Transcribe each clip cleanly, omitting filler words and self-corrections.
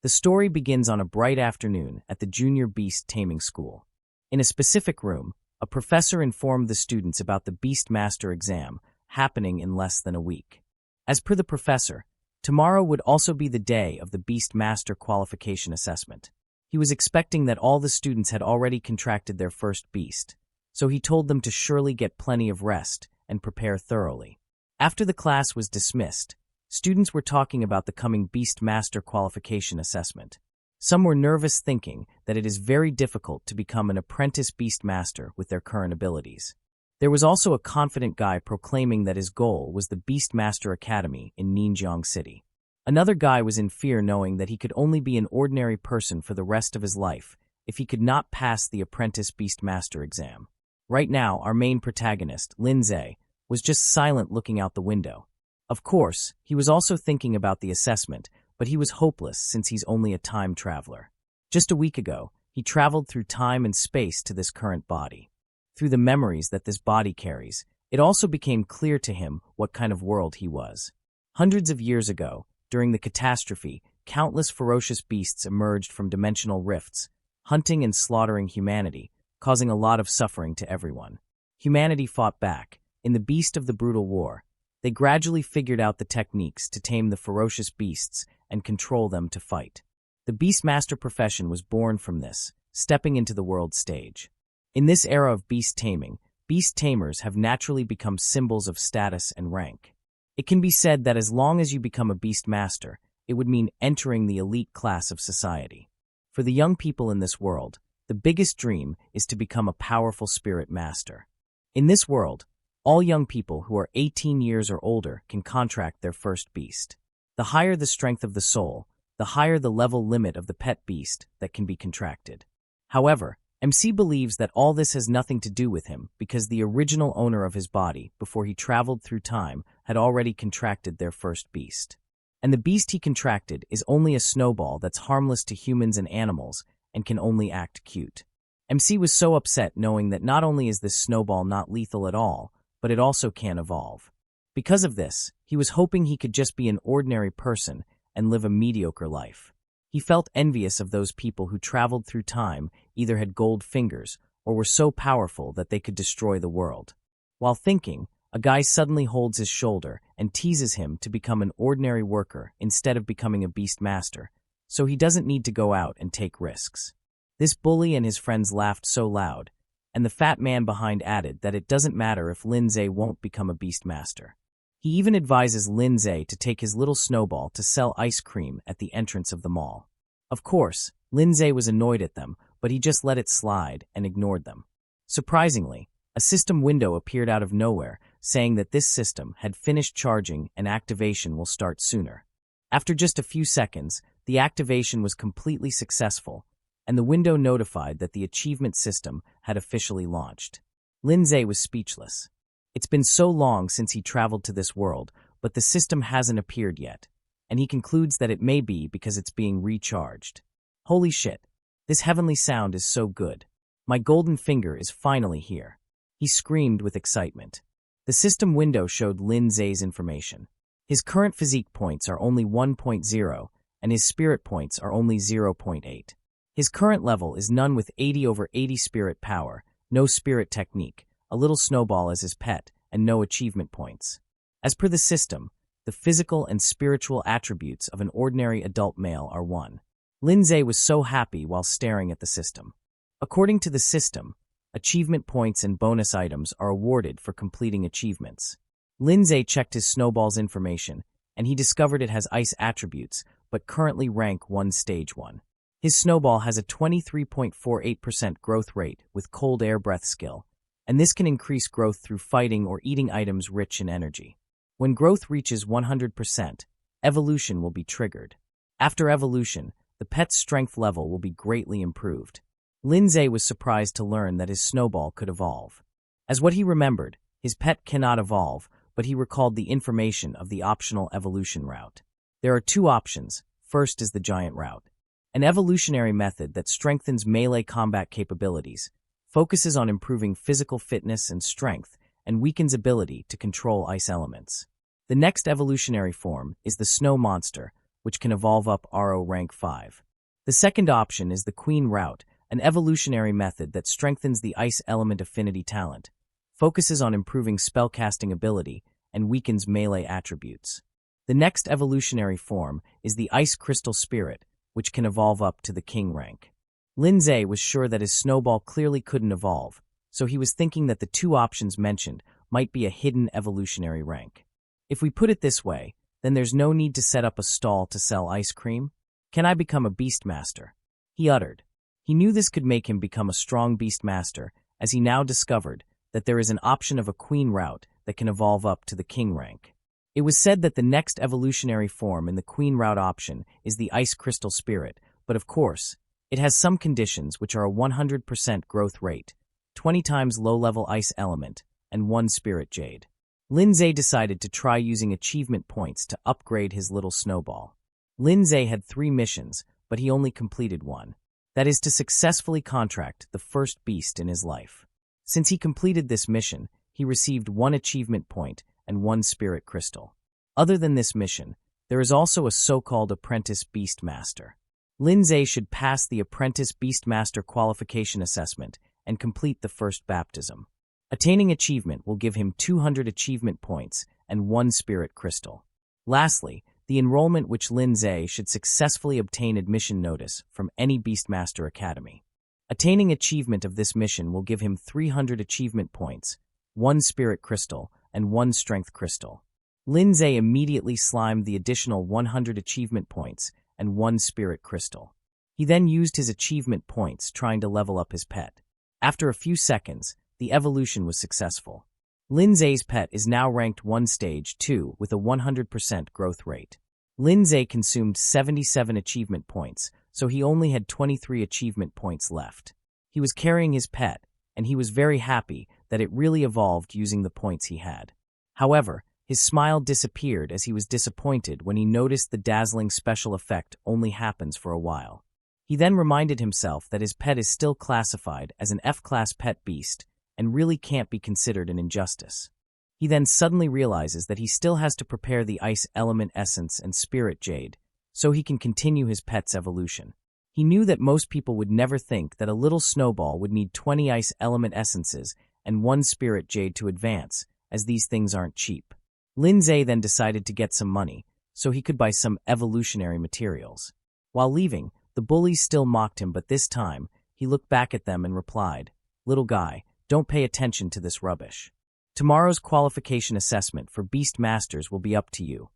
The story begins on a bright afternoon at the Junior Beast Taming School. In a specific room, a professor informed the students about the Beast Master exam happening in less than a week. As per the professor, tomorrow would also be the day of the Beast Master qualification assessment. He was expecting that all the students had already contracted their first beast, so he told them to surely get plenty of rest and prepare thoroughly. After the class was dismissed, students were talking about the coming Beast Master qualification assessment. Some were nervous, thinking that it is very difficult to become an apprentice Beast Master with their current abilities. There was also a confident guy proclaiming that his goal was the Beast Master Academy in Ninjiang City. Another guy was in fear, knowing that he could only be an ordinary person for the rest of his life if he could not pass the apprentice Beast Master exam. Right now, our main protagonist, Lindsay, was just silent, looking out the window. Of course, he was also thinking about the assessment, but he was hopeless since he's only a time traveler. Just a week ago, he traveled through time and space to this current body. Through the memories that this body carries, it also became clear to him what kind of world he was. Hundreds of years ago, during the catastrophe, countless ferocious beasts emerged from dimensional rifts, hunting and slaughtering humanity, causing a lot of suffering to everyone. Humanity fought back. In the Beast of the Brutal War, they gradually figured out the techniques to tame the ferocious beasts and control them to fight. The Beastmaster profession was born from this, stepping into the world stage. In this era of beast taming, beast tamers have naturally become symbols of status and rank. It can be said that as long as you become a beast master, it would mean entering the elite class of society. For the young people in this world, the biggest dream is to become a powerful spirit master. In this world, all young people who are 18 years or older can contract their first beast. The higher the strength of the soul, the higher the level limit of the pet beast that can be contracted. However, MC believes that all this has nothing to do with him because the original owner of his body, before he traveled through time, had already contracted their first beast. And the beast he contracted is only a snowball that's harmless to humans and animals and can only act cute. MC was so upset knowing that not only is this snowball not lethal at all, but it also can evolve. Because of this, he was hoping he could just be an ordinary person and live a mediocre life. He felt envious of those people who traveled through time, either had gold fingers, or were so powerful that they could destroy the world. While thinking, a guy suddenly holds his shoulder and teases him to become an ordinary worker instead of becoming a beast master, so he doesn't need to go out and take risks. This bully and his friends laughed so loud, and the fat man behind added that it doesn't matter if Lindsay won't become a beast master. He even advises Lindsay to take his little snowball to sell ice cream at the entrance of the mall. Of course, Lindsay was annoyed at them, but he just let it slide and ignored them. Surprisingly, a system window appeared out of nowhere, saying that this system had finished charging and activation will start sooner. After just a few seconds, the activation was completely successful, and the window notified that the achievement system had officially launched. Lindsay was speechless. It's been so long since he traveled to this world, but the system hasn't appeared yet, and he concludes that it may be because it's being recharged. Holy shit, this heavenly sound is so good. My golden finger is finally here. He screamed with excitement. The system window showed Lindsay's information. His current physique points are only 1.0, and his spirit points are only 0.8. His current level is none with 80/80 spirit power, no spirit technique, a little snowball as his pet, and no achievement points. As per the system, the physical and spiritual attributes of an ordinary adult male are 1. Lindsay was so happy while staring at the system. According to the system, achievement points and bonus items are awarded for completing achievements. Lindsay checked his snowball's information, and he discovered it has ice attributes, but currently rank 1 stage 1. His snowball has a 23.48% growth rate with cold air breath skill, and this can increase growth through fighting or eating items rich in energy. When growth reaches 100%, evolution will be triggered. After evolution, the pet's strength level will be greatly improved. Lindsay was surprised to learn that his snowball could evolve. As what he remembered, his pet cannot evolve, but he recalled the information of the optional evolution route. There are 2 options. First is the giant route, an evolutionary method that strengthens melee combat capabilities, focuses on improving physical fitness and strength, and weakens ability to control ice elements. The next evolutionary form is the snow monster, which can evolve up RO rank 5. The second option is the Queen route, an evolutionary method that strengthens the Ice element affinity talent, focuses on improving spellcasting ability, and weakens melee attributes. The next evolutionary form is the Ice Crystal Spirit, which can evolve up to the King rank. Lindsay was sure that his Snowball clearly couldn't evolve, so he was thinking that the two options mentioned might be a hidden evolutionary rank. If we put it this way, then there's no need to set up a stall to sell ice cream. Can I become a Beastmaster? He uttered. He knew this could make him become a strong Beastmaster, as he now discovered that there is an option of a Queen route that can evolve up to the King rank. It was said that the next evolutionary form in the Queen route option is the Ice Crystal Spirit, but of course, it has some conditions which are a 100% growth rate, 20 times low-level Ice element, and 1 Spirit Jade. Lindsay decided to try using achievement points to upgrade his little Snowball. Lindsay had 3 missions, but he only completed one. That is to successfully contract the first beast in his life. Since he completed this mission, he received 1 achievement point and 1 spirit crystal. Other than this mission, there is also a so-called Apprentice Beastmaster. Lindsay should pass the Apprentice Beastmaster qualification assessment and complete the first baptism. Attaining achievement will give him 200 achievement points and 1 spirit crystal. Lastly, the enrollment which Lindsay should successfully obtain admission notice from any Beastmaster Academy. Attaining achievement of this mission will give him 300 achievement points, 1 spirit crystal, and 1 strength crystal. Lindsay immediately slimed the additional 100 achievement points and 1 spirit crystal. He then used his achievement points trying to level up his pet. After a few seconds, the evolution was successful. Lindsay's pet is now ranked 1 stage 2 with a 100% growth rate. Lindsay consumed 77 achievement points, so he only had 23 achievement points left. He was carrying his pet, and he was very happy that it really evolved using the points he had. However, his smile disappeared as he was disappointed when he noticed the dazzling special effect only happens for a while. He then reminded himself that his pet is still classified as an F-class pet beast and really can't be considered an injustice. He then suddenly realizes that he still has to prepare the Ice Element Essence and Spirit Jade, so he can continue his pet's evolution. He knew that most people would never think that a little Snowball would need 20 Ice Element Essences and 1 Spirit Jade to advance, as these things aren't cheap. Lindsay then decided to get some money, so he could buy some evolutionary materials. While leaving, the bullies still mocked him, but this time, he looked back at them and replied, "Little guy, don't pay attention to this rubbish. Tomorrow's qualification assessment for Beast Masters will be up to you."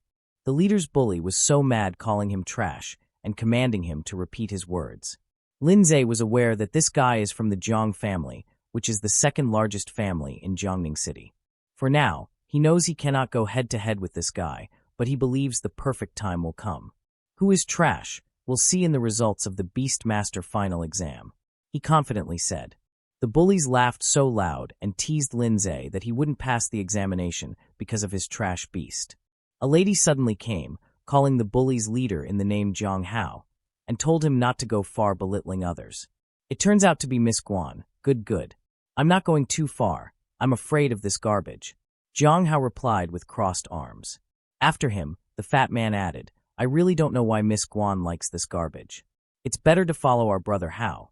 The leader's bully was so mad calling him trash and commanding him to repeat his words. Lindsay was aware that this guy is from the Jiang family, which is the second largest family in Jiangning City. For now, he knows he cannot go head-to-head with this guy, but he believes the perfect time will come. Who is trash? We'll see in the results of the Beast Master final exam, he confidently said. The bullies laughed so loud and teased Lindsay that he wouldn't pass the examination because of his trash beast. A lady suddenly came, calling the bullies' leader in the name Jiang Hao, and told him not to go far belittling others. It turns out to be Miss Guan. Good. I'm not going too far. I'm afraid of this garbage. Jiang Hao replied with crossed arms. After him, the fat man added, I really don't know why Miss Guan likes this garbage. It's better to follow our brother Hao.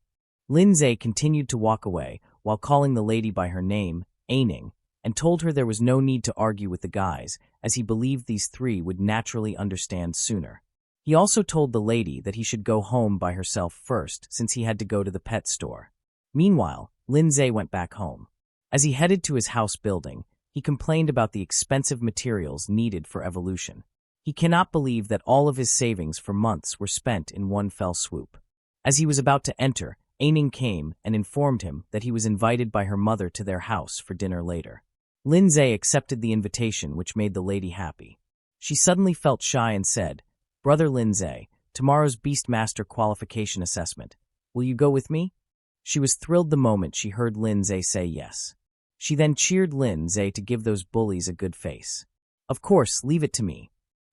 Lindsay continued to walk away while calling the lady by her name, Aining, and told her there was no need to argue with the guys, as he believed these 3 would naturally understand sooner. He also told the lady that he should go home by herself first since he had to go to the pet store. Meanwhile, Lindsay went back home. As he headed to his house building, he complained about the expensive materials needed for evolution. He cannot believe that all of his savings for months were spent in one fell swoop. As he was about to enter, Aining came and informed him that he was invited by her mother to their house for dinner later. Lindsay accepted the invitation, which made the lady happy. She suddenly felt shy and said, Brother Lindsay, tomorrow's Beastmaster qualification assessment. Will you go with me? She was thrilled the moment she heard Lindsay say yes. She then cheered Lindsay to give those bullies a good face. Of course, leave it to me,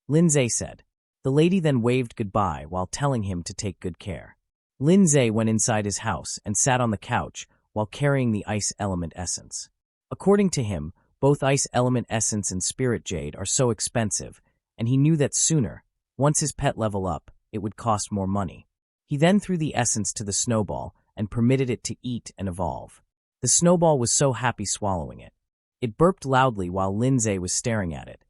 Lindsay said. The lady then waved goodbye while telling him to take good care. Lindsay went inside his house and sat on the couch while carrying the Ice Element Essence. According to him, both Ice Element Essence and Spirit Jade are so expensive, and he knew that sooner Once his pet level up, it would cost more money. He then threw the essence to the Snowball and permitted it to eat and evolve. The Snowball was so happy swallowing it. It burped loudly while Lindsay was staring at it,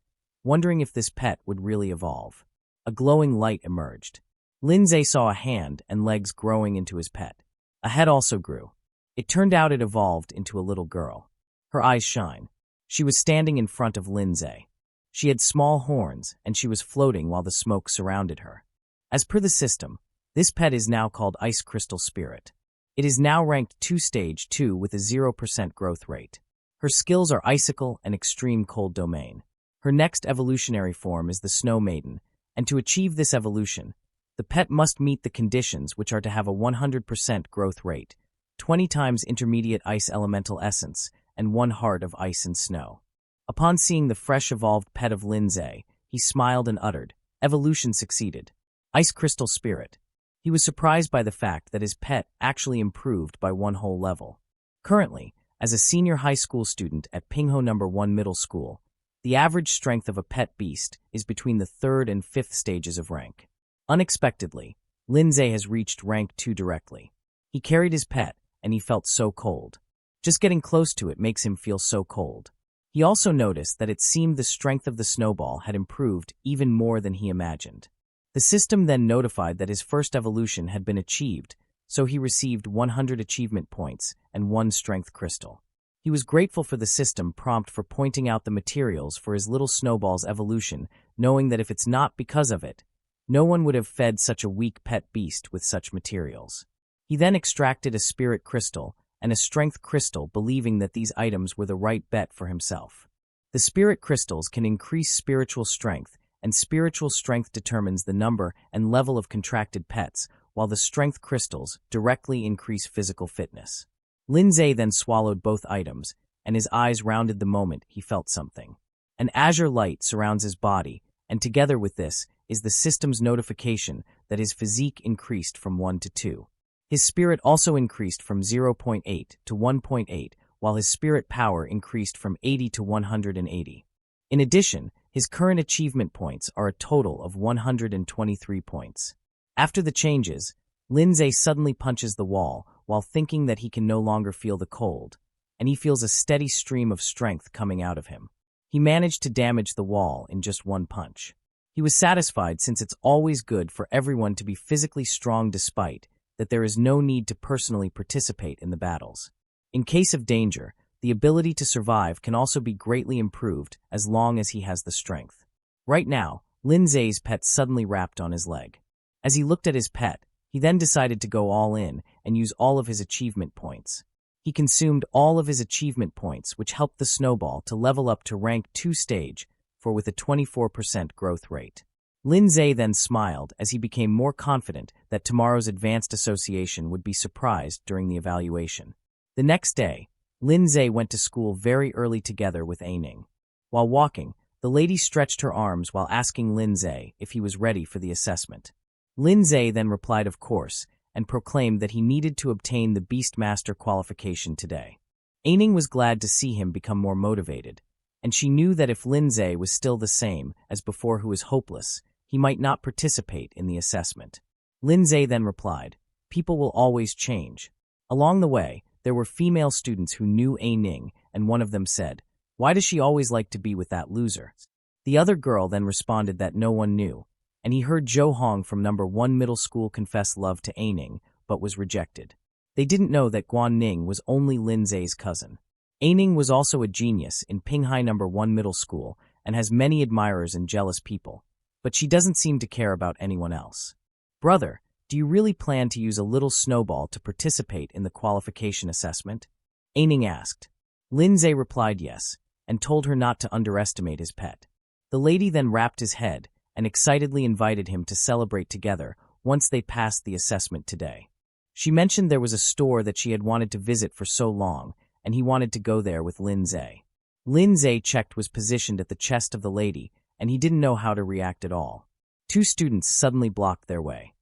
wondering if this pet would really evolve. A glowing light emerged. Lindsay saw a hand and legs growing into his pet. A head also grew. It turned out it evolved into a little girl. Her eyes shine. She was standing in front of Lindsay. She had small horns, and she was floating while the smoke surrounded her. As per the system, this pet is now called Ice Crystal Spirit. It is now ranked 2 Stage 2 with a 0% growth rate. Her skills are Icicle and Extreme Cold Domain. Her next evolutionary form is the Snow Maiden, and to achieve this evolution, the pet must meet the conditions which are to have a 100% growth rate, 20 times intermediate ice elemental essence, and 1 heart of ice and snow. Upon seeing the fresh evolved pet of Lindsay, he smiled and uttered, "Evolution succeeded. Ice Crystal Spirit." He was surprised by the fact that his pet actually improved by 1 whole level. Currently, as a senior high school student at Pingho No. 1 Middle School, the average strength of a pet beast is between the 3rd and 5th stages of rank. Unexpectedly, Lindsay has reached rank 2 directly. He carried his pet, and he felt so cold. Just getting close to it makes him feel so cold. He also noticed that it seemed the strength of the Snowball had improved even more than he imagined. The system then notified that his first evolution had been achieved, so he received 100 achievement points and 1 strength crystal. He was grateful for the system prompt for pointing out the materials for his little Snowball's evolution, knowing that if it's not because of it, no one would have fed such a weak pet beast with such materials. He then extracted a spirit crystal and a strength crystal, believing that these items were the right bet for himself. The spirit crystals can increase spiritual strength, and spiritual strength determines the number and level of contracted pets, while the strength crystals directly increase physical fitness. Lindsay then swallowed both items, and his eyes rounded the moment he felt something. An azure light surrounds his body, and together with this is the system's notification that his physique increased from 1 to 2. His spirit also increased from 0.8 to 1.8, while his spirit power increased from 80 to 180. In addition, his current achievement points are a total of 123 points. After the changes, Lindsay suddenly punches the wall while thinking that he can no longer feel the cold, and he feels a steady stream of strength coming out of him. He managed to damage the wall in just 1 punch. He was satisfied, since it's always good for everyone to be physically strong, despite that there is no need to personally participate in the battles. In case of danger, the ability to survive can also be greatly improved as long as he has the strength. Right now, Lindsay's pet suddenly rapped on his leg. As he looked at his pet, he then decided to go all in and use all of his achievement points. He consumed all of his achievement points, which helped the Snowball to level up to rank 2 stage with a 24% growth rate. Lindsay then smiled as he became more confident that tomorrow's advanced association would be surprised during the evaluation. The next day, Lindsay went to school very early together with Aining. While walking, the lady stretched her arms while asking Lindsay if he was ready for the assessment. Lindsay then replied of course, and proclaimed that he needed to obtain the Beastmaster qualification today. Aining was glad to see him become more motivated, and she knew that if Lindsay was still the same as before, who was hopeless, he might not participate in the assessment. Lindsay then replied, "People will always change." Along the way, there were female students who knew Aining, and one of them said, "Why does she always like to be with that loser?" The other girl then responded that no one knew, and he heard Jo Hong from No. 1 Middle School confess love to Aining, but was rejected. They didn't know that Guan Ning was only Lindsay's cousin. Aining was also a genius in Pinghai No. 1 Middle School and has many admirers and jealous people, but she doesn't seem to care about anyone else. "Brother, do you really plan to use a little Snowball to participate in the qualification assessment?" Aining asked. Lindsay replied yes, and told her not to underestimate his pet. The lady then rapped his head and excitedly invited him to celebrate together once they passed the assessment today. She mentioned there was a store that she had wanted to visit for so long, and he wanted to go there with Lindsay. Lindsay checked was positioned at the chest of the lady, and he didn't know how to react at all. 2 students suddenly blocked their way.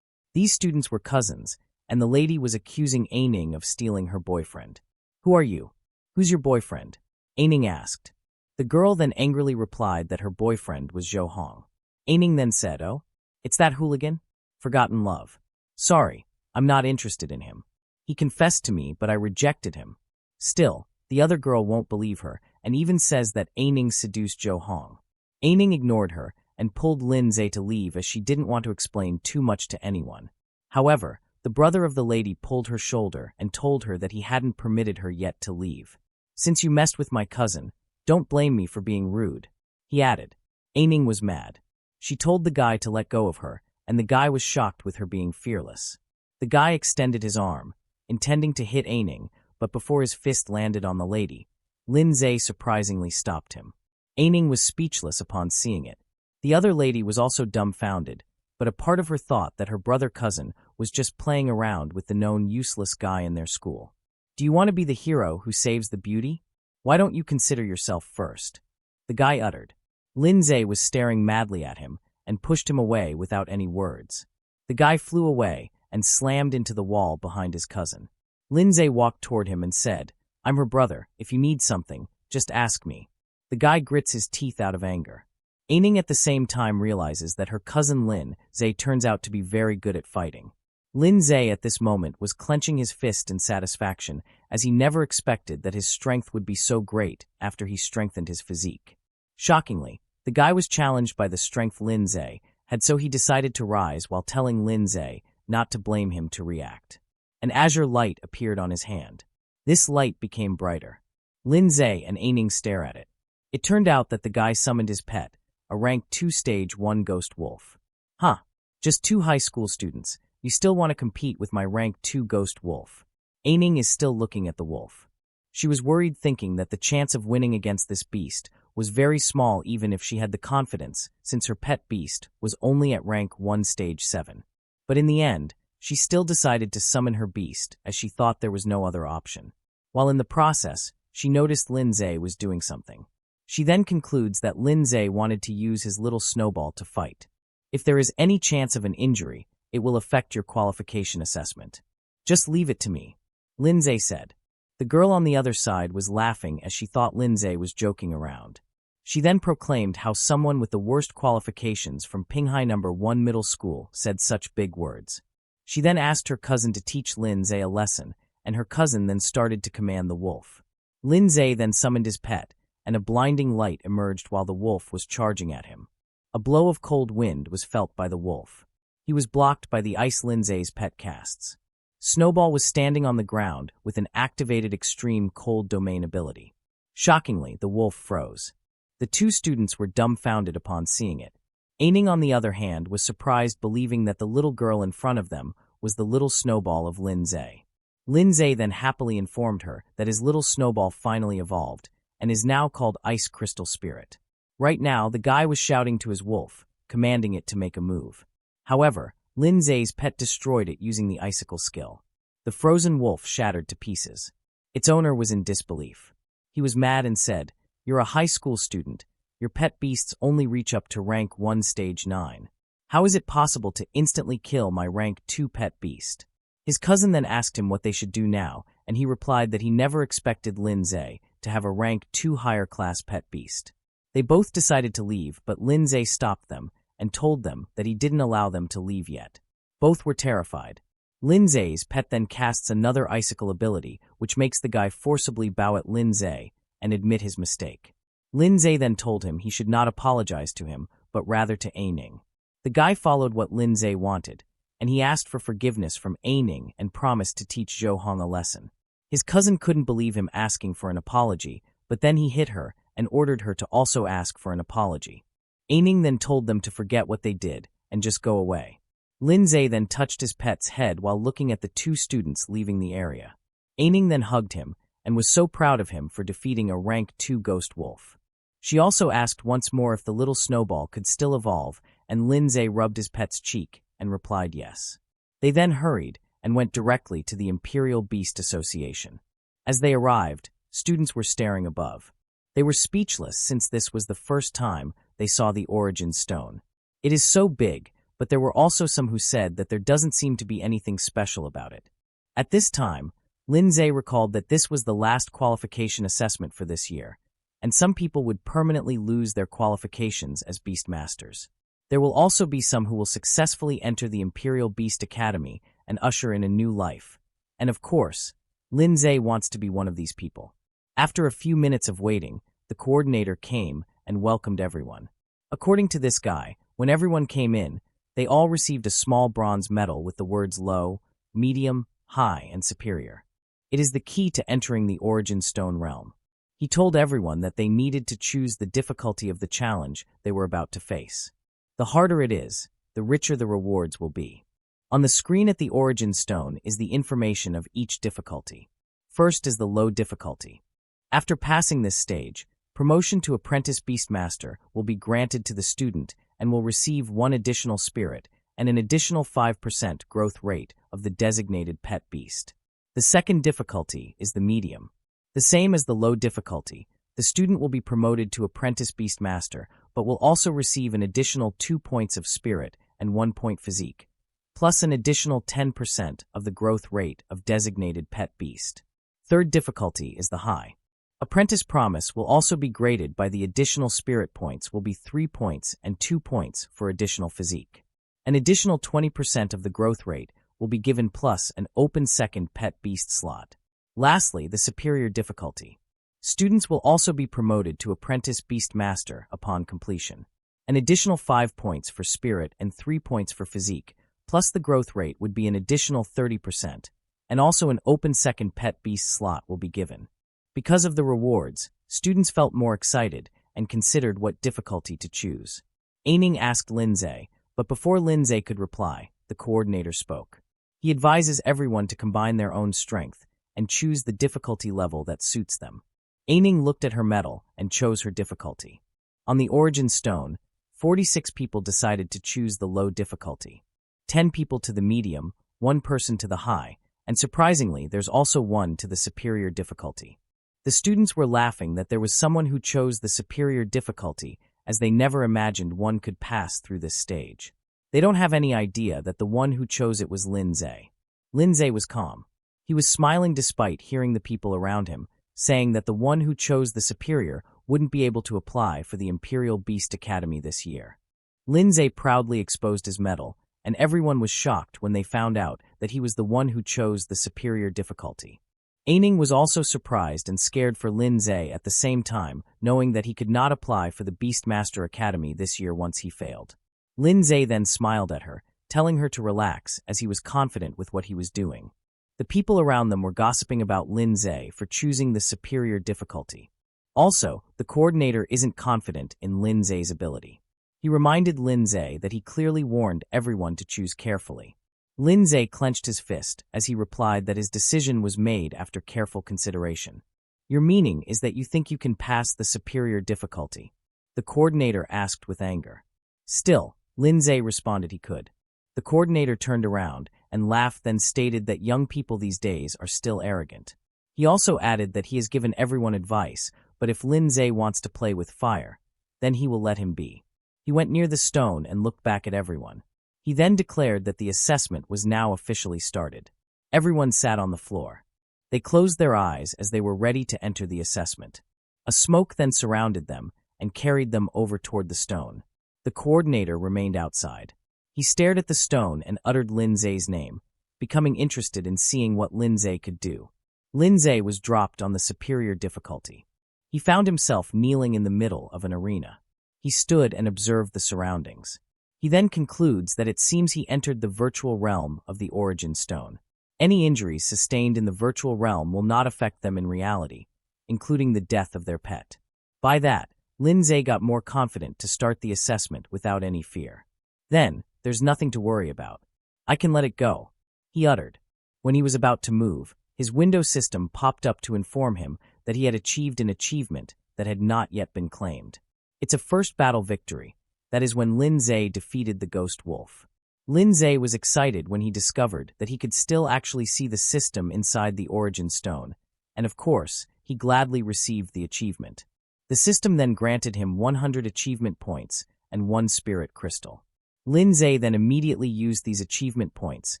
These students were cousins, and the lady was accusing Aining of stealing her boyfriend. "Who are you? Who's your boyfriend?" Aining asked. The girl then angrily replied that her boyfriend was Jo Hong. Aining then said, "Oh, It's that hooligan? Forgotten love. Sorry, I'm not interested in him. He confessed to me, but I rejected him. Still, the other girl won't believe her and even says that Aining seduced Jo Hong. Aining ignored her and pulled Lin Zhe to leave as she didn't want to explain too much to anyone. However, the brother of the lady pulled her shoulder and told her that he hadn't permitted her yet to leave. Since you messed with my cousin, don't blame me for being rude, he added. Aining was mad. She told the guy to let go of her, and the guy was shocked with her being fearless. The guy extended his arm, intending to hit Aining, but before his fist landed on the lady, Lin Zhe surprisingly stopped him. Aining was speechless upon seeing it. The other lady was also dumbfounded, but a part of her thought that her brother-cousin was just playing around with the known useless guy in their school. Do you want to be the hero who saves the beauty? Why don't you consider yourself first? The guy uttered. Lin Zhe was staring madly at him and pushed him away without any words. The guy flew away and slammed into the wall behind his cousin. Lin Zhe walked toward him and said, I'm her brother. If you need something, just ask me. The guy grits his teeth out of anger. Aining at the same time realizes that her cousin Lin Zhe turns out to be very good at fighting. Lin Zhe at this moment was clenching his fist in satisfaction, as he never expected that his strength would be so great after he strengthened his physique. Shockingly, the guy was challenged by the strength Lin Zhe had, so he decided to rise while telling Lin Zhe not to blame him to react. An azure light appeared on his hand. This light became brighter. Lin Zhe and Aining stare at it. It turned out that the guy summoned his pet, a rank 2 stage 1 ghost wolf. Huh, just 2 high school students. You still want to compete with my rank 2 ghost wolf. Aining is still looking at the wolf. She was worried, thinking that the chance of winning against this beast was very small even if she had the confidence, since her pet beast was only at rank 1 stage 7. But in the end, she still decided to summon her beast as she thought there was no other option. While in the process, she noticed Lin Zhe was doing something. She then concludes that Lin Zhe wanted to use his little snowball to fight. If there is any chance of an injury, it will affect your qualification assessment. Just leave it to me, Lin Zhe said. The girl on the other side was laughing as she thought Lin Zhe was joking around. She then proclaimed how someone with the worst qualifications from Pinghai No. 1 middle school said such big words. She then asked her cousin to teach Lin Zhe a lesson, and her cousin then started to command the wolf. Lin Zhe then summoned his pet, and a blinding light emerged while the wolf was charging at him. A blow of cold wind was felt by the wolf. He was blocked by the ice Lin Zhe's pet casts. Snowball was standing on the ground with an activated extreme cold domain ability. Shockingly, the wolf froze. The 2 students were dumbfounded upon seeing it. Aining, on the other hand, was surprised, believing that the little girl in front of them was the little snowball of Lin Zhe. Lin Zhe then happily informed her that his little snowball finally evolved and is now called Ice Crystal Spirit. Right now, the guy was shouting to his wolf, commanding it to make a move. However, Lin Zhe's pet destroyed it using the icicle skill. The frozen wolf shattered to pieces. Its owner was in disbelief. He was mad and said, You're a high school student. Your pet beasts only reach up to rank 1 stage 9. How is it possible to instantly kill my rank 2 pet beast? His cousin then asked him what they should do now, and he replied that he never expected Lin Zhe to have a rank 2 higher class pet beast. They both decided to leave, but Lin Zhe stopped them and told them that he didn't allow them to leave yet. Both were terrified. Lin Zhe's pet then casts another icicle ability, which makes the guy forcibly bow at Lin Zhe and admit his mistake. Lin Zhe then told him he should not apologize to him, but rather to Aining. The guy followed what Lin Zhe wanted, and he asked for forgiveness from Aining and promised to teach Jo Hong a lesson. His cousin couldn't believe him asking for an apology, but then he hit her and ordered her to also ask for an apology. Aining then told them to forget what they did and just go away. Lin Zhe then touched his pet's head while looking at the 2 students leaving the area. Aining then hugged him and was so proud of him for defeating a rank 2 ghost wolf. She also asked once more if the little snowball could still evolve, and Lin Zhe rubbed his pet's cheek and replied yes. They then hurried and went directly to the Imperial Beast Association. As they arrived, students were staring above. They were speechless since this was the first time they saw the origin stone. It is so big, but there were also some who said that there doesn't seem to be anything special about it. At this time, Lin Zhe recalled that this was the last qualification assessment for this year, and some people would permanently lose their qualifications as Beastmasters. There will also be some who will successfully enter the Imperial Beast Academy and usher in a new life. And of course, Lindsay wants to be one of these people. After a few minutes of waiting, the coordinator came and welcomed everyone. According to this guy, when everyone came in, they all received a small bronze medal with the words low, medium, high, and superior. It is the key to entering the Origin Stone realm. He told everyone that they needed to choose the difficulty of the challenge they were about to face. The harder it is, the richer the rewards will be. On the screen at the Origin Stone is the information of each difficulty. First is the low difficulty. After passing this stage, promotion to Apprentice Beastmaster will be granted to the student and will receive 1 additional spirit and an additional 5% growth rate of the designated pet beast. The second difficulty is the medium. The same as the low difficulty, the student will be promoted to Apprentice Beastmaster, but will also receive an additional 2 points of spirit and 1 point physique, plus an additional 10% of the growth rate of designated pet beast. Third difficulty is the high. Apprentice Promise will also be graded by the additional spirit points will be 3 points and 2 points for additional physique. An additional 20% of the growth rate will be given plus an open second pet beast slot. Lastly, the superior difficulty. Students will also be promoted to Apprentice Beastmaster upon completion. An additional 5 points for spirit and 3 points for physique, plus the growth rate would be an additional 30%, and also an open second pet beast slot will be given. Because of the rewards, students felt more excited and considered what difficulty to choose. Aining asked Lindsay, but before Lindsay could reply, the coordinator spoke. He advises everyone to combine their own strength and choose the difficulty level that suits them. Aining looked at her medal and chose her difficulty. On the Origin Stone, 46 people decided to choose the low difficulty. 10 people to the medium, 1 person to the high, and surprisingly, there's also 1 to the superior difficulty. The students were laughing that there was someone who chose the superior difficulty, as they never imagined one could pass through this stage. They don't have any idea that the one who chose it was Lindsay. Lindsay was calm. He was smiling despite hearing the people around him, saying that the one who chose the superior wouldn't be able to apply for the Imperial Beast Academy this year. Lindsay proudly exposed his medal, and everyone was shocked when they found out that he was the one who chose the superior difficulty. Aining was also surprised and scared for Lindsay at the same time, knowing that he could not apply for the Beastmaster Academy this year once he failed. Lindsay then smiled at her, telling her to relax as he was confident with what he was doing. The people around them were gossiping about Lindsay for choosing the superior difficulty. Also, the coordinator isn't confident in Lindsay's ability. He reminded Lindsay that he clearly warned everyone to choose carefully. Lindsay clenched his fist as he replied that his decision was made after careful consideration. Your meaning is that you think you can pass the superior difficulty? The coordinator asked with anger. Still, Lindsay responded he could. The coordinator turned around and laughed, then stated that young people these days are still arrogant. He also added that he has given everyone advice, but if Lindsay wants to play with fire, then he will let him be. He went near the stone and looked back at everyone. He then declared that the assessment was now officially started. Everyone sat on the floor. They closed their eyes as they were ready to enter the assessment. A smoke then surrounded them and carried them over toward the stone. The coordinator remained outside. He stared at the stone and uttered Lindsay's name, becoming interested in seeing what Lindsay could do. Lindsay was dropped on the superior difficulty. He found himself kneeling in the middle of an arena. He stood and observed the surroundings. He then concludes that it seems he entered the virtual realm of the Origin Stone. Any injuries sustained in the virtual realm will not affect them in reality, including the death of their pet. By that, Lindsay got more confident to start the assessment without any fear. Then, there's nothing to worry about. I can let it go, he uttered. When he was about to move, his window system popped up to inform him that he had achieved an achievement that had not yet been claimed. It's a first battle victory. That is when Lindsay defeated the ghost wolf. Lindsay was excited when he discovered that he could still actually see the system inside the Origin Stone, and of course, he gladly received the achievement. The system then granted him 100 achievement points and 1 spirit crystal. Lindsay then immediately used these achievement points,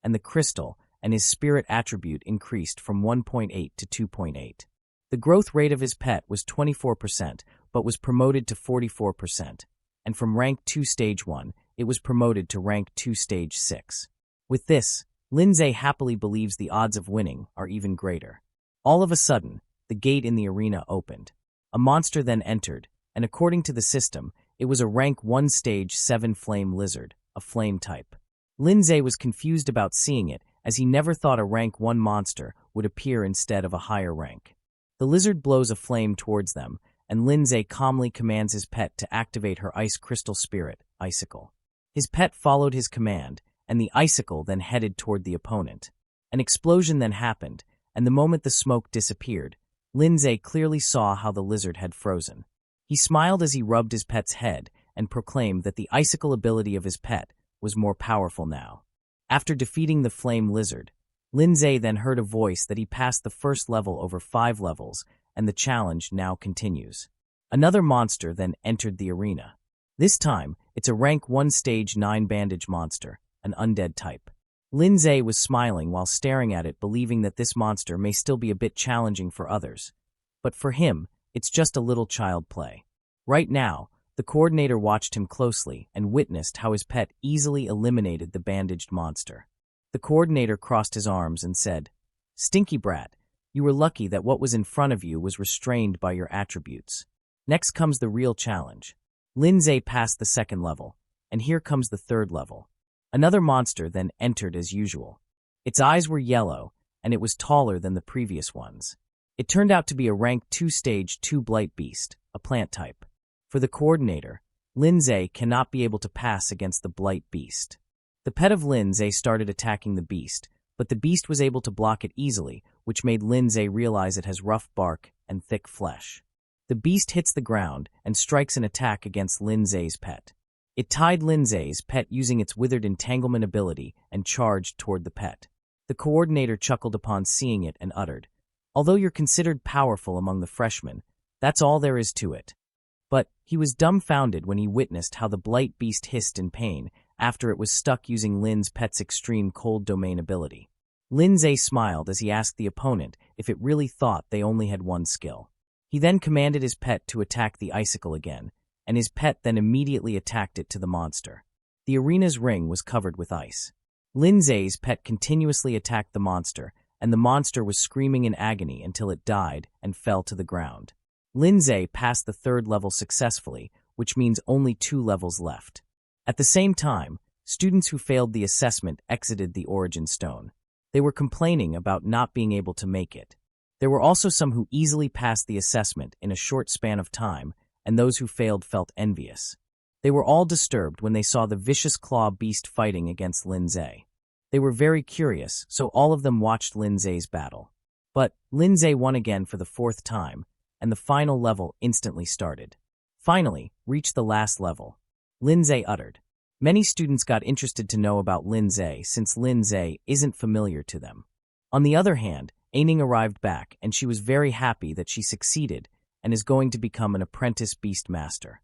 and the crystal and his spirit attribute increased from 1.8 to 2.8. The growth rate of his pet was 24%, but was promoted to 44%. and from rank 2 stage 1, it was promoted to rank 2 stage 6. With this, Lindsay happily believes the odds of winning are even greater. All of a sudden, the gate in the arena opened. A monster then entered, and according to the system, it was a rank 1 stage 7 flame lizard, a flame type. Lindsay was confused about seeing it, as he never thought a rank 1 monster would appear instead of a higher rank. The lizard blows a flame towards them, and Lindsay calmly commands his pet to activate her ice crystal spirit, Icicle. His pet followed his command, and the icicle then headed toward the opponent. An explosion then happened, and the moment the smoke disappeared, Lindsay clearly saw how the lizard had frozen. He smiled as he rubbed his pet's head and proclaimed that the icicle ability of his pet was more powerful now. After defeating the flame lizard, Lindsay then heard a voice that he passed the first level over 5 levels, and the challenge now continues. Another monster then entered the arena. This time, it's a rank 1 stage 9 bandage monster, an undead type. Lindsay was smiling while staring at it, believing that this monster may still be a bit challenging for others. But for him, it's just a little child play. Right now, the coordinator watched him closely and witnessed how his pet easily eliminated the bandaged monster. The coordinator crossed his arms and said, "Stinky brat, you were lucky that what was in front of you was restrained by your attributes. Next comes the real challenge." Lindsay passed the 2nd level, and here comes the 3rd level. Another monster then entered as usual. Its eyes were yellow, and it was taller than the previous ones. It turned out to be a rank 2 stage 2 blight beast, a plant type. For the coordinator, Lindsay cannot be able to pass against the blight beast. The pet of Lindsay started attacking the beast, but the beast was able to block it easily, which made Lindsay realize it has rough bark and thick flesh. The beast hits the ground and strikes an attack against Lindsay's pet. It tied Lindsay's pet using its withered entanglement ability and charged toward the pet. The coordinator chuckled upon seeing it and uttered, "Although you're considered powerful among the freshmen, that's all there is to it." But he was dumbfounded when he witnessed how the blight beast hissed in pain after it was stuck using Lin's pet's extreme cold domain ability. Lindsay smiled as he asked the opponent if it really thought they only had one skill. He then commanded his pet to attack the icicle again, and his pet then immediately attacked it to the monster. The arena's ring was covered with ice. Lindsay's pet continuously attacked the monster, and the monster was screaming in agony until it died and fell to the ground. Lindsay passed the 3rd level successfully, which means only 2 levels left. At the same time, students who failed the assessment exited the Origin Stone. They were complaining about not being able to make it. There were also some who easily passed the assessment in a short span of time, and those who failed felt envious. They were all disturbed when they saw the vicious claw beast fighting against Lindsay. They were very curious, so all of them watched Lindsay's battle. But Lindsay won again for the 4th time, and the final level instantly started. Finally, reached the last level. Lindsay uttered. Many students got interested to know about Lindsay since Lindsay isn't familiar to them. On the other hand, Aining arrived back, and she was very happy that she succeeded and is going to become an apprentice beastmaster.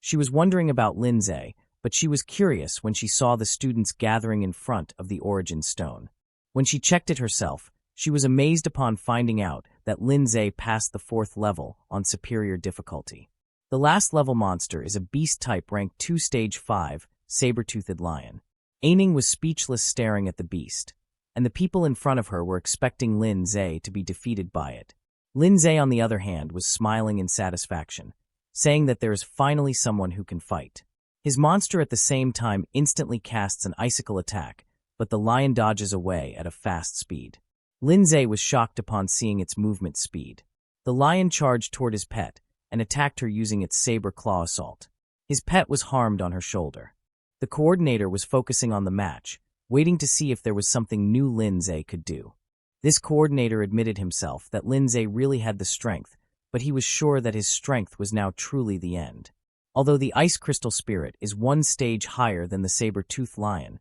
She was wondering about Lindsay, but she was curious when she saw the students gathering in front of the Origin Stone. When she checked it herself, she was amazed upon finding out that Lindsay passed the 4th level on superior difficulty. The last level monster is a beast type rank 2 stage 5, saber-toothed lion. Aining was speechless staring at the beast, and the people in front of her were expecting Lindsay to be defeated by it. Lindsay, on the other hand, was smiling in satisfaction, saying that there is finally someone who can fight. His monster at the same time instantly casts an icicle attack, but the lion dodges away at a fast speed. Lindsay was shocked upon seeing its movement speed. The lion charged toward his pet and attacked her using its saber claw assault. His pet was harmed on her shoulder. The coordinator was focusing on the match, waiting to see if there was something new Lindsay could do. This coordinator admitted himself that Lindsay really had the strength, but he was sure that his strength was now truly the end. Although the ice crystal spirit is 1 stage higher than the saber-toothed lion,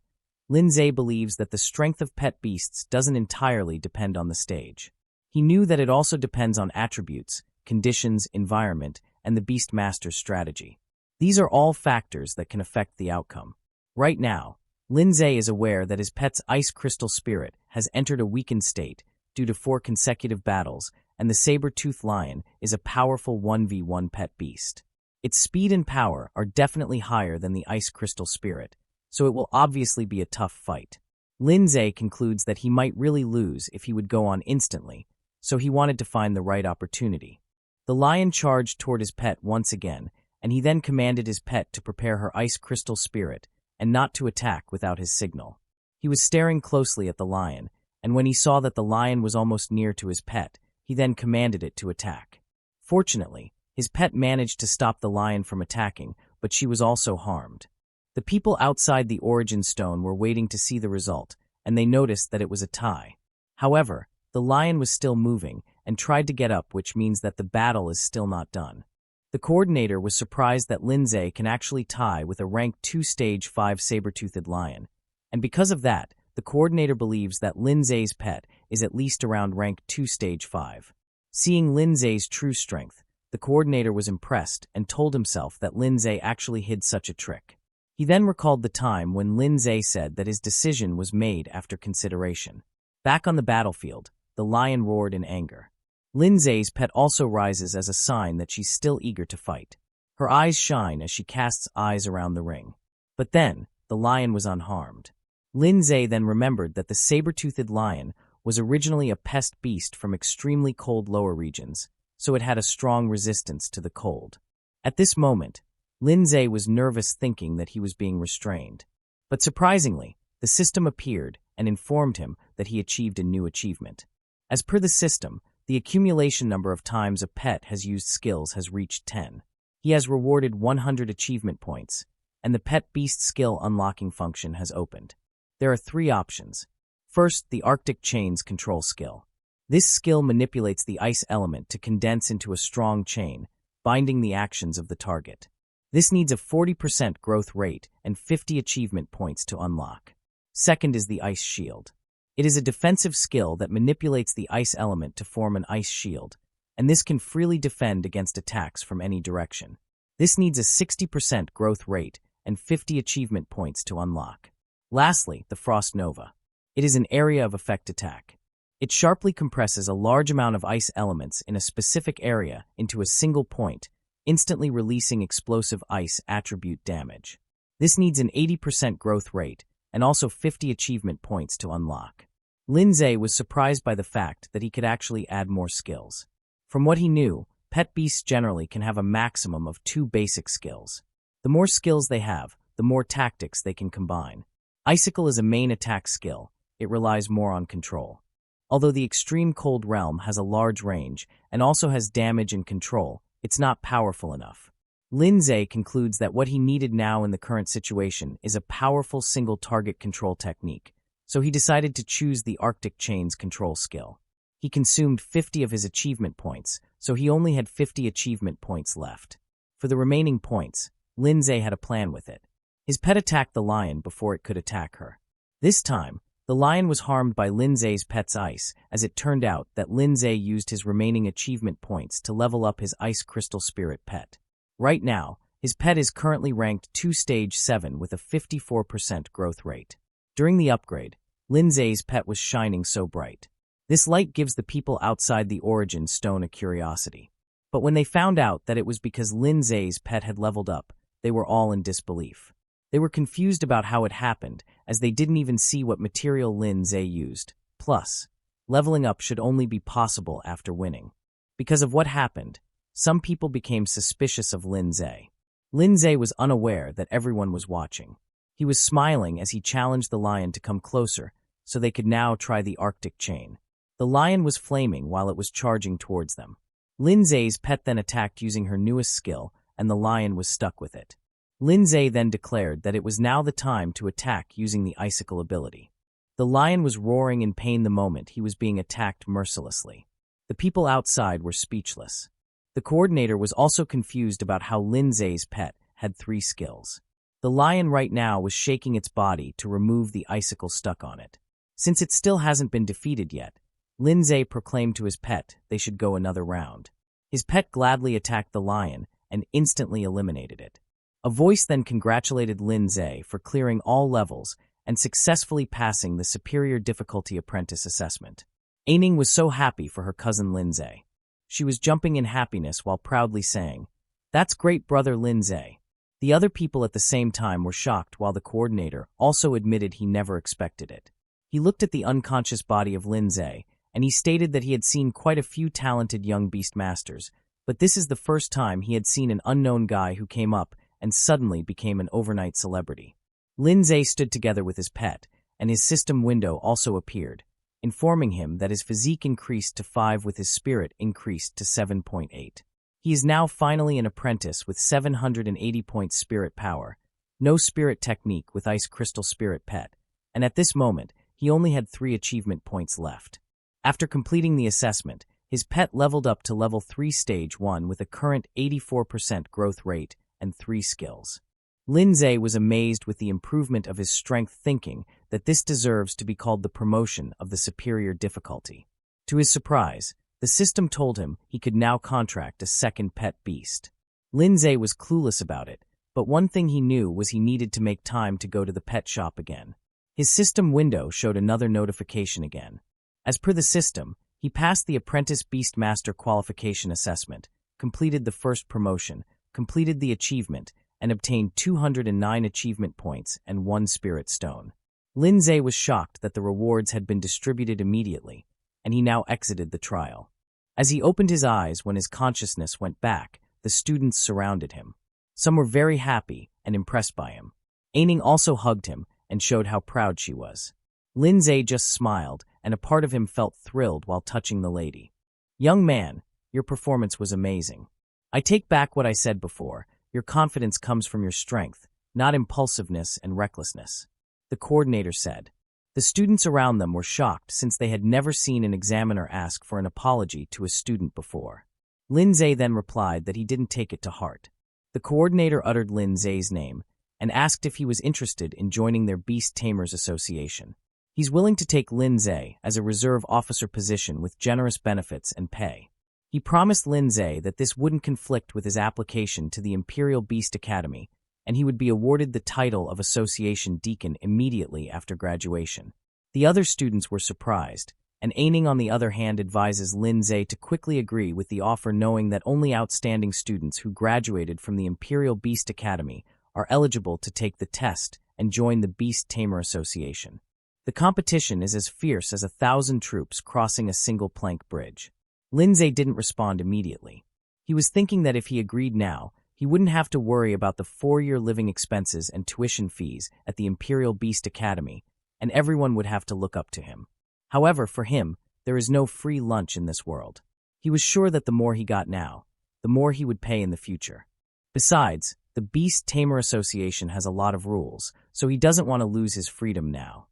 Lindsay believes that the strength of pet beasts doesn't entirely depend on the stage. He knew that it also depends on attributes, conditions, environment, and the beastmaster's strategy. These are all factors that can affect the outcome. Right now, Lindsay is aware that his pet's ice crystal spirit has entered a weakened state due to 4 consecutive battles, and the saber-toothed lion is a powerful 1v1 pet beast. Its speed and power are definitely higher than the ice crystal spirit, so it will obviously be a tough fight. Lindsay concludes that he might really lose if he would go on instantly, so he wanted to find the right opportunity. The lion charged toward his pet once again, and he then commanded his pet to prepare her ice crystal spirit and not to attack without his signal. He was staring closely at the lion, and when he saw that the lion was almost near to his pet, he then commanded it to attack. Fortunately, his pet managed to stop the lion from attacking, but she was also harmed. The people outside the origin stone were waiting to see the result, and they noticed that it was a tie. However, the lion was still moving and tried to get up, which means that the battle is still not done. The coordinator was surprised that Lindsay can actually tie with a rank 2 stage 5 saber-toothed lion, and because of that, the coordinator believes that Lindsay's pet is at least around rank 2 stage 5. Seeing Lindsay's true strength, the coordinator was impressed and told himself that Lindsay actually hid such a trick. He then recalled the time when Lindsay said that his decision was made after consideration. Back on the battlefield, the lion roared in anger. Lindsay's pet also rises as a sign that she's still eager to fight. Her eyes shine as she casts eyes around the ring. But then, the lion was unharmed. Lindsay then remembered that the saber-toothed lion was originally a pest beast from extremely cold lower regions, so it had a strong resistance to the cold. At this moment, Lindsay was nervous, thinking that he was being restrained. But surprisingly, the system appeared and informed him that he achieved a new achievement. As per the system, the accumulation number of times a pet has used skills has reached 10. He has rewarded 100 achievement points, and the pet beast skill unlocking function has opened. There are 3 options. First, the Arctic Chains control skill. This skill manipulates the ice element to condense into a strong chain, binding the actions of the target. This needs a 40% growth rate and 50 achievement points to unlock. Second is the Ice Shield. It is a defensive skill that manipulates the ice element to form an ice shield, and this can freely defend against attacks from any direction. This needs a 60% growth rate and 50 achievement points to unlock. Lastly, the Frost Nova. It is an area of effect attack. It sharply compresses a large amount of ice elements in a specific area into a single point, instantly releasing explosive ice attribute damage. This needs an 80% growth rate and also 50 achievement points to unlock. Lindsay was surprised by the fact that he could actually add more skills. From what he knew, pet beasts generally can have a maximum of 2 basic skills. The more skills they have, the more tactics they can combine. Icicle is a main attack skill. It relies more on control. Although the extreme cold realm has a large range and also has damage and control, it's not powerful enough. Lindsay concludes that what he needed now in the current situation is a powerful single target control technique, so he decided to choose the Arctic Chains control skill. He consumed 50 of his achievement points, so he only had 50 achievement points left. For the remaining points, Lindsay had a plan with it. His pet attacked the lion before it could attack her. This time, the lion was harmed by Lindsay's pet's ice, as it turned out that Lindsay used his remaining achievement points to level up his ice crystal spirit pet. Right now, his pet is currently ranked 2 stage 7 with a 54% growth rate. During the upgrade, Lindsay's pet was shining so bright. This light gives the people outside the origin stone a curiosity. But when they found out that it was because Lindsay's pet had leveled up, they were all in disbelief. They were confused about how it happened, as they didn't even see what material Lindsay used. Plus, leveling up should only be possible after winning. Because of what happened, some people became suspicious of Lindsay. Lindsay was unaware that everyone was watching. He was smiling as he challenged the lion to come closer, so they could now try the Arctic Chain. The lion was flaming while it was charging towards them. Lindsay's pet then attacked using her newest skill, and the lion was stuck with it. Lindsay then declared that it was now the time to attack using the icicle ability. The lion was roaring in pain the moment he was being attacked mercilessly. The people outside were speechless. The coordinator was also confused about how Lindsay's pet had 3 skills. The lion right now was shaking its body to remove the icicle stuck on it. Since it still hasn't been defeated yet, Lindsay proclaimed to his pet they should go another round. His pet gladly attacked the lion and instantly eliminated it. A voice then congratulated Lindsay for clearing all levels and successfully passing the Superior Difficulty Apprentice assessment. Aining was so happy for her cousin Lindsay. She was jumping in happiness while proudly saying, That's great, brother Lindsay. The other people at the same time were shocked while the coordinator also admitted he never expected it. He looked at the unconscious body of Lindsay, and he stated that he had seen quite a few talented young beast masters, but this is the first time he had seen an unknown guy who came up and suddenly became an overnight celebrity. Lindsay stood together with his pet, and his system window also appeared, informing him that his physique increased to 5 with his spirit increased to 7.8. He is now finally an apprentice with 780 points spirit power, no spirit technique with ice crystal spirit pet, and at this moment, he only had 3 achievement points left. After completing the assessment, his pet leveled up to level 3 stage 1 with a current 84% growth rate and 3 skills. Lindsay was amazed with the improvement of his strength, thinking that this deserves to be called the promotion of the superior difficulty. To his surprise, the system told him he could now contract a second pet beast. Lindsay was clueless about it, but one thing he knew was he needed to make time to go to the pet shop again. His system window showed another notification again. As per the system, he passed the Apprentice Beast Master Qualification Assessment, completed the first promotion, completed the achievement, and obtained 209 achievement points and 1 spirit stone. Lindsay was shocked that the rewards had been distributed immediately, and he now exited the trial. As he opened his eyes when his consciousness went back, the students surrounded him. Some were very happy and impressed by him. Aining also hugged him and showed how proud she was. Lindsay just smiled, and a part of him felt thrilled while touching the lady. "Young man, your performance was amazing. I take back what I said before. Your confidence comes from your strength, not impulsiveness and recklessness," the coordinator said. The students around them were shocked since they had never seen an examiner ask for an apology to a student before. Lindsay then replied that he didn't take it to heart. The coordinator uttered Lindsay's name and asked if he was interested in joining their Beast Tamers Association. He's willing to take Lindsay as a reserve officer position with generous benefits and pay. He promised Lindsay that this wouldn't conflict with his application to the Imperial Beast Academy, and he would be awarded the title of Association Deacon immediately after graduation. The other students were surprised, and Aining on the other hand advises Lindsay to quickly agree with the offer, knowing that only outstanding students who graduated from the Imperial Beast Academy are eligible to take the test and join the Beast Tamer Association. The competition is as fierce as 1,000 troops crossing a single plank bridge. Lindsay didn't respond immediately. He was thinking that if he agreed now, he wouldn't have to worry about the 4-year living expenses and tuition fees at the Imperial Beast Academy, and everyone would have to look up to him. However, for him, there is no free lunch in this world. He was sure that the more he got now, the more he would pay in the future. Besides, the Beast Tamer Association has a lot of rules, so he doesn't want to lose his freedom now.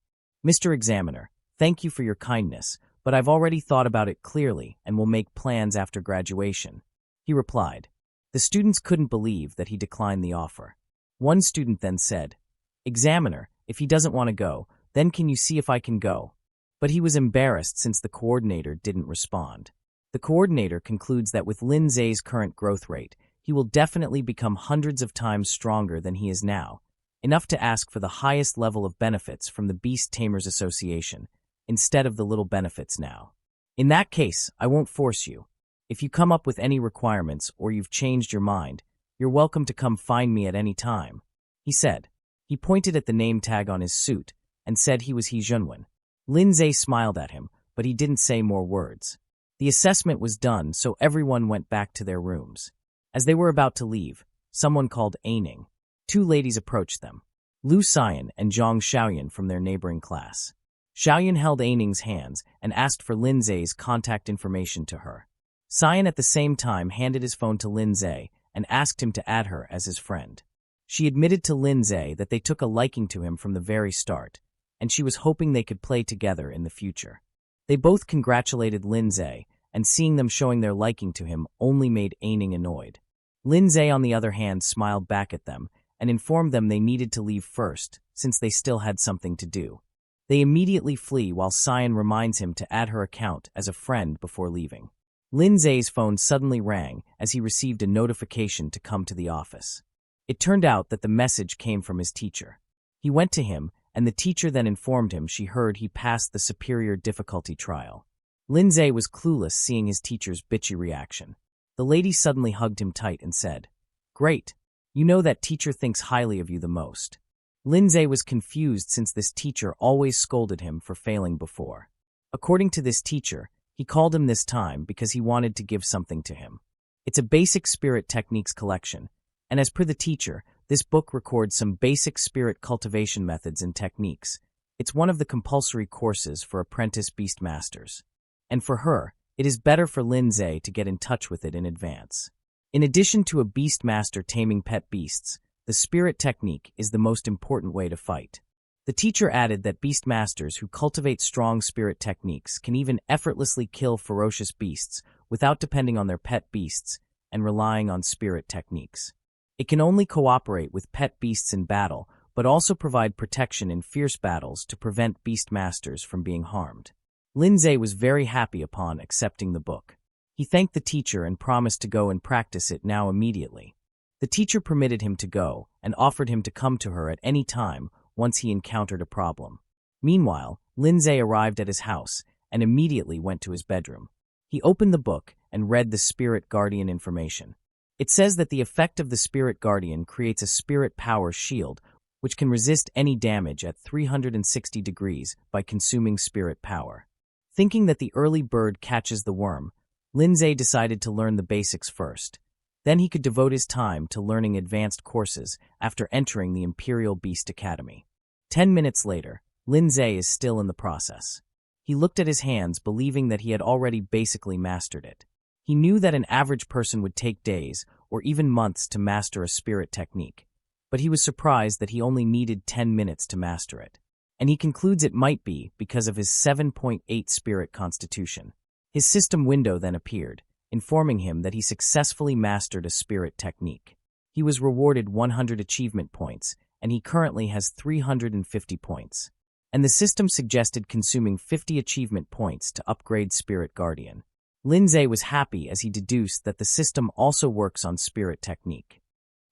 "Mr. Examiner, thank you for your kindness, but I've already thought about it clearly and will make plans after graduation," he replied. The students couldn't believe that he declined the offer. One student then said, "Examiner, if he doesn't want to go, then can you see if I can go?" But he was embarrassed since the coordinator didn't respond. The coordinator concludes that with Lindsay's current growth rate, he will definitely become hundreds of times stronger than he is now, enough to ask for the highest level of benefits from the Beast Tamers Association, instead of the little benefits now. "In that case, I won't force you. If you come up with any requirements or you've changed your mind, you're welcome to come find me at any time," he said. He pointed at the name tag on his suit and said he was He Junwen. Lindsay smiled at him, but he didn't say more words. The assessment was done, so everyone went back to their rooms. As they were about to leave, someone called Aining. 2 ladies approached them, Lu Xian and Zhang Xiaoyan from their neighboring class. Xiaoyan held Aining's hands and asked for Lindsay's contact information to her. Xian at the same time handed his phone to Lindsay and asked him to add her as his friend. She admitted to Lindsay that they took a liking to him from the very start, and she was hoping they could play together in the future. They both congratulated Lindsay, and seeing them showing their liking to him only made Aining annoyed. Lindsay, on the other hand, smiled back at them and informed them they needed to leave first, since they still had something to do. They immediately flee while Xian reminds him to add her account as a friend before leaving. Lindsay's phone suddenly rang as he received a notification to come to the office. It turned out that the message came from his teacher. He went to him, and the teacher then informed him she heard he passed the superior difficulty trial. Lindsay was clueless seeing his teacher's bitchy reaction. The lady suddenly hugged him tight and said, Great. You know that teacher thinks highly of you the most. Lindsay was confused since this teacher always scolded him for failing before. According to this teacher, he called him this time because he wanted to give something to him. It's a basic spirit techniques collection, and as per the teacher, this book records some basic spirit cultivation methods and techniques. It's one of the compulsory courses for apprentice beastmasters. And for her, it is better for Lindsay to get in touch with it in advance. In addition to a beastmaster taming pet beasts, the spirit technique is the most important way to fight. The teacher added that beastmasters who cultivate strong spirit techniques can even effortlessly kill ferocious beasts without depending on their pet beasts and relying on spirit techniques. It can only cooperate with pet beasts in battle, but also provide protection in fierce battles to prevent beastmasters from being harmed. Lindsay was very happy upon accepting the book. He thanked the teacher and promised to go and practice it now immediately. The teacher permitted him to go and offered him to come to her at any time once he encountered a problem. Meanwhile, Lindsay arrived at his house and immediately went to his bedroom. He opened the book and read the Spirit Guardian information. It says that the effect of the Spirit Guardian creates a spirit power shield which can resist any damage at 360 degrees by consuming spirit power. Thinking that the early bird catches the worm, Lindsay decided to learn the basics first. Then he could devote his time to learning advanced courses after entering the Imperial Beast Academy. 10 minutes later, Lindsay is still in the process. He looked at his hands, believing that he had already basically mastered it. He knew that an average person would take days or even months to master a spirit technique, but he was surprised that he only needed 10 minutes to master it. And he concludes it might be because of his 7.8 spirit constitution. His system window then appeared, informing him that he successfully mastered a spirit technique. He was rewarded 100 achievement points, and he currently has 350 points. And the system suggested consuming 50 achievement points to upgrade Spirit Guardian. Lindsay was happy as he deduced that the system also works on spirit technique.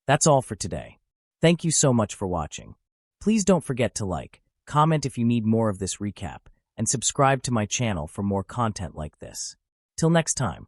That's all for today. Thank you so much for watching. Please don't forget to like, comment if you need more of this recap, and subscribe to my channel for more content like this. Till next time.